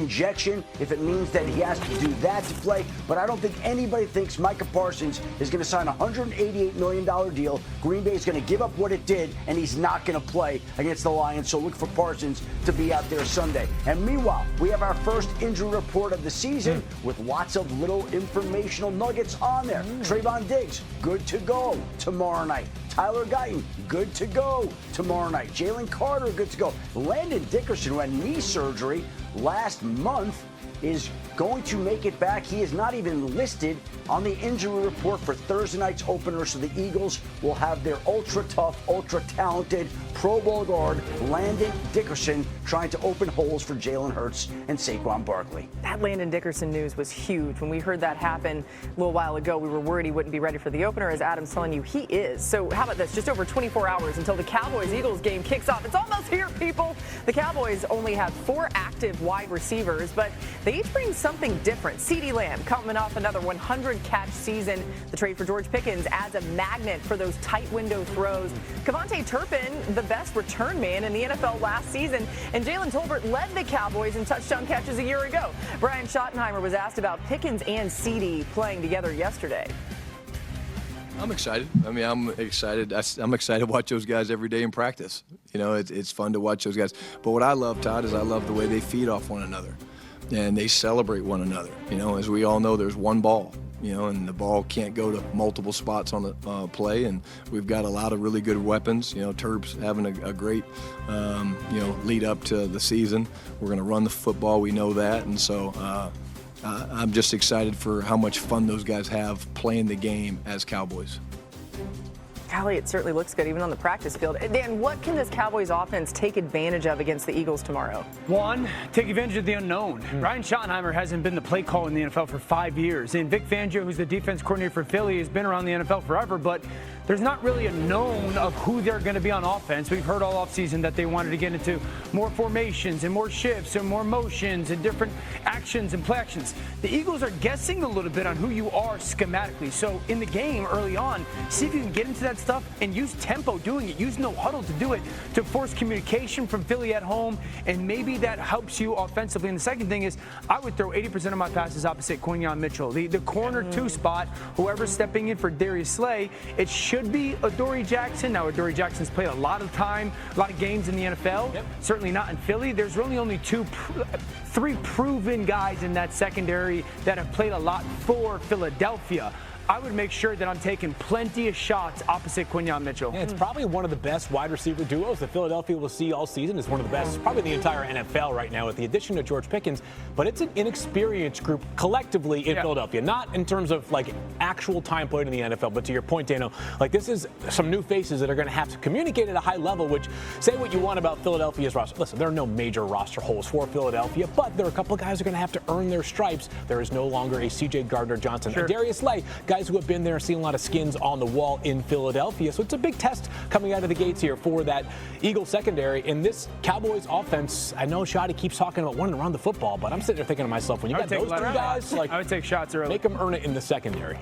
injection if it means that he has to do that to play. But I don't think anybody thinks Micah Parsons is going to sign a $188 million deal. Green Bay is going to give up what it did, and he's not going to play against the Lions. So look for Parsons to be out there Sunday. And meanwhile, we have our first injury report of the season with lots of little informational nuggets on there. Trayvon Diggs, good to go tomorrow night. Tyler Guyton, good to go tomorrow night. Jalen Carter, good to go. Landon Dickerson, who had knee surgery last month, is going to make it back. He is not even listed on the injury report for Thursday night's opener, so the Eagles will have their ultra-tough, ultra-talented Pro Bowl guard, Landon Dickerson, trying to open holes for Jalen Hurts and Saquon Barkley. That Landon Dickerson news was huge. When we heard that happen a little while ago, we were worried he wouldn't be ready for the opener. As Adam's telling you, he is. So how about this? Just over 24 hours until the Cowboys-Eagles game kicks off. It's almost here, people. The Cowboys only have 4 active wide receivers, but they each bring something different. CeeDee Lamb coming off another 100-catch season. The trade for George Pickens adds a magnet for those tight window throws. Kevontae Turpin, the best return man in the NFL last season, and Jalen Tolbert led the Cowboys in touchdown catches a year ago. Brian Schottenheimer was asked about Pickens and CeeDee playing together yesterday. I'm excited. I mean, I'm excited. I'm excited to watch those guys every day in practice. You know, it's fun to watch those guys. But what I love, Todd, is I love the way they feed off one another and they celebrate one another. You know, as we all know, there's one ball. You know, and the ball can't go to multiple spots on the play, and we've got a lot of really good weapons. You know, Terp's having a great, lead up to the season. We're going to run the football, we know that, and so I'm just excited for how much fun those guys have playing the game as Cowboys. Golly, it certainly looks good, even on the practice field. Dan, what can this Cowboys offense take advantage of against the Eagles tomorrow? One, take advantage of the unknown. Brian Schottenheimer hasn't been the play caller in the NFL for 5 years. And Vic Fangio, who's the defense coordinator for Philly, has been around the NFL forever, but there's not really a known of who they're going to be on offense. We've heard all offseason that they wanted to get into more formations and more shifts and more motions and different actions and play actions. The Eagles are guessing a little bit on who you are schematically. So in the game early on, see if you can get into that stuff and use tempo doing it. Use no huddle to do it, to force communication from Philly at home, and maybe that helps you offensively. And the second thing is, I would throw 80% of my passes opposite Quinyon Mitchell. The corner 2 spot, whoever's stepping in for Darius Slay, it should be Adoree Jackson. Now, Adoree Jackson's played a lot of time, a lot of games in the NFL. Certainly not in Philly. There's really only 3 proven guys in that secondary that have played a lot for Philadelphia. I would make sure that I'm taking plenty of shots opposite Quinyon Mitchell. Yeah, it's probably one of the best wide receiver duos that Philadelphia will see all season. It's one of the best, probably the entire NFL right now with the addition of George Pickens. But it's an inexperienced group collectively in Philadelphia, not in terms of like actual time played in the NFL. But to your point, Dano, like this is some new faces that are going to have to communicate at a high level, which say what you want about Philadelphia's roster. Listen, there are no major roster holes for Philadelphia, but there are a couple of guys who are going to have to earn their stripes. There is no longer a C.J. Gardner-Johnson, a Darius Slay, guys who have been there, seen a lot of skins on the wall in Philadelphia. So it's a big test coming out of the gates here for that Eagles secondary. And this Cowboys offense, I know Shotty keeps talking about wanting to run the football, but I'm sitting there thinking to myself, when you got those 2 guys, like, I would take shots early. Make them earn it in the secondary.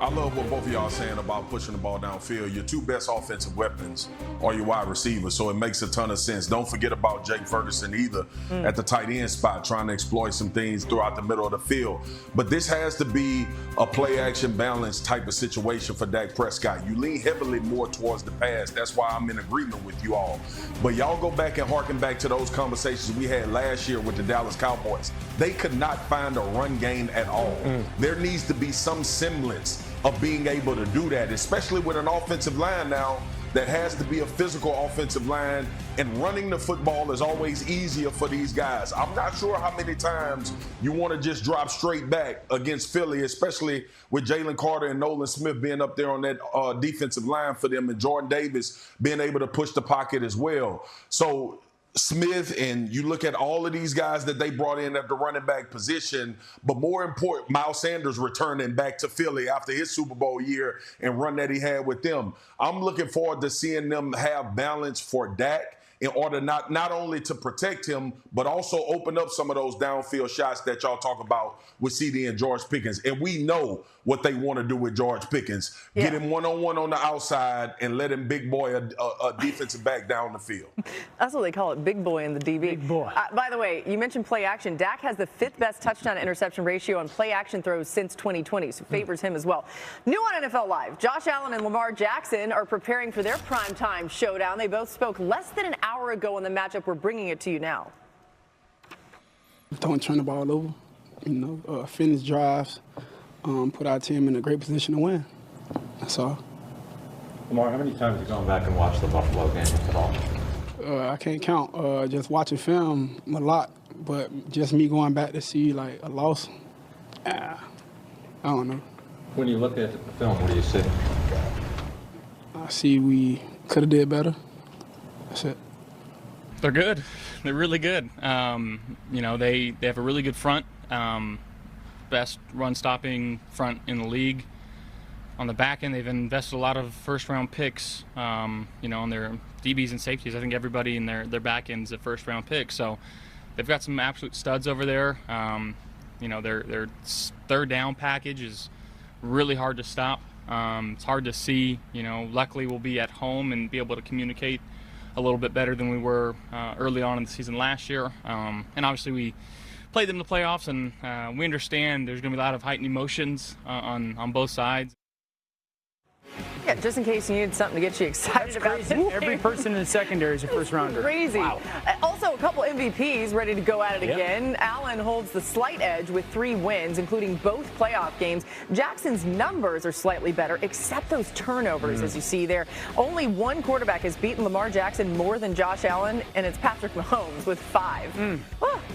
I love what both of y'all are saying about pushing the ball downfield. Your 2 best offensive weapons are your wide receivers, so it makes a ton of sense. Don't forget about Jake Ferguson either at the tight end spot, trying to exploit some things throughout the middle of the field. But this has to be a play-action balance type of situation for Dak Prescott. You lean heavily more towards the pass. That's why I'm in agreement with you all. But y'all go back and harken back to those conversations we had last year with the Dallas Cowboys. They could not find a run game at all. There needs to be some semblance of being able to do that, especially with an offensive line now that has to be a physical offensive line, and running the football is always easier for these guys. I'm not sure how many times you want to just drop straight back against Philly, especially with Jalen Carter and Nolan Smith being up there on that defensive line for them, and Jordan Davis being able to push the pocket as well. So Smith, and you look at all of these guys that they brought in at the running back position, but more important, Miles Sanders returning back to Philly after his Super Bowl year and run that he had with them. I'm looking forward to seeing them have balance for Dak in order not only to protect him, but also open up some of those downfield shots that y'all talk about with CD and George Pickens. And we know what they want to do with George Pickens. Get him one-on-one on the outside and let him big boy a defensive back down the field. That's what they call it, big boy in the DB. Big boy. By the way, you mentioned play action. Dak has the 5th best touchdown to interception ratio on play action throws since 2020, so favors him as well. New on NFL Live, Josh Allen and Lamar Jackson are preparing for their primetime showdown. They both spoke less than an hour ago on the matchup. We're bringing it to you now. Don't turn the ball over, finish drives, put our team in a great position to win. That's all. Lamar, how many times have you gone back and watched the Buffalo game at all? I can't count. Just watching film a lot, but just me going back to see like a loss, I don't know. When you look at the film, what do you see? I see we could have did better. That's it. They're good. They're really good. They have a really good front, best run-stopping front in the league. On the back end, they've invested a lot of first-round picks, on their DBs and safeties. I think everybody in their back end is a first-round pick. So they've got some absolute studs over there. Their third down package is really hard to stop. It's hard to see. Luckily we'll be at home and be able to communicate a little bit better than we were early on in the season last year. And obviously we played them in the playoffs, and we understand there's going to be a lot of heightened emotions on both sides. Yeah, just in case you needed something to get you excited about today. Every person in the secondary is a first rounder. Crazy. Wow. Also, a couple MVPs ready to go at it again. Allen holds the slight edge with 3 wins, including both playoff games. Jackson's numbers are slightly better, except those turnovers, as you see there. Only one quarterback has beaten Lamar Jackson more than Josh Allen, and it's Patrick Mahomes with 5.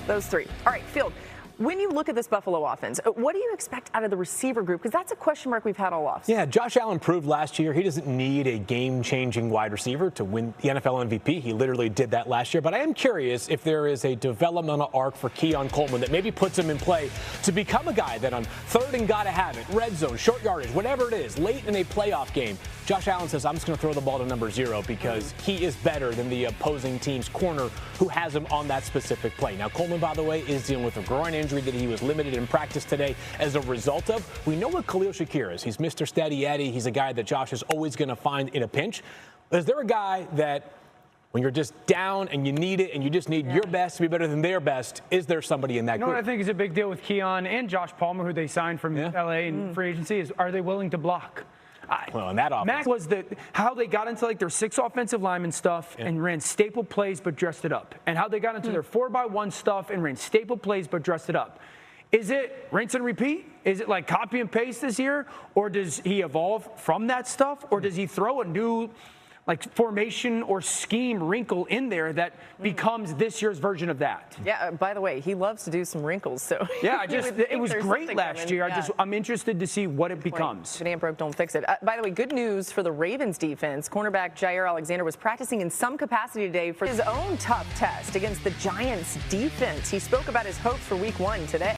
Those 3. All right, Field. When you look at this Buffalo offense, what do you expect out of the receiver group? Because that's a question mark we've had all off. Yeah, Josh Allen proved last year he doesn't need a game-changing wide receiver to win the NFL MVP. He literally did that last year. But I am curious if there is a developmental arc for Keon Coleman that maybe puts him in play to become a guy that on third and gotta have it, red zone, short yardage, whatever it is, late in a playoff game, Josh Allen says, I'm just going to throw the ball to number 0 because he is better than the opposing team's corner who has him on that specific play. Now, Coleman, by the way, is dealing with a groin injury that he was limited in practice today as a result of. We know what Khalil Shakir is. He's Mr. Steady Eddie. He's a guy that Josh is always going to find in a pinch. Is there a guy that when you're just down and you need it and you just need your best to be better than their best, is there somebody in that group? What I think is a big deal with Keon and Josh Palmer, who they signed from L.A. in free agency, is are they willing to block? Well, in that offense. Mac was how they got into their 6 offensive lineman stuff and ran staple plays but dressed it up. And how they got into their 4x1 stuff and ran staple plays but dressed it up. Is it rinse and repeat? Is it like copy and paste this year? Or does he evolve from that stuff? Or does he throw a new formation or scheme wrinkle in there that becomes this year's version of that? Yeah, by the way, he loves to do some wrinkles. So yeah, it was great last year. Yeah. I'm interested to see what it becomes. If it ain't broke, don't fix it. By the way, good news for the Ravens defense. Cornerback Jair Alexander was practicing in some capacity today for his own tough test against the Giants defense. He spoke about his hopes for week 1 today.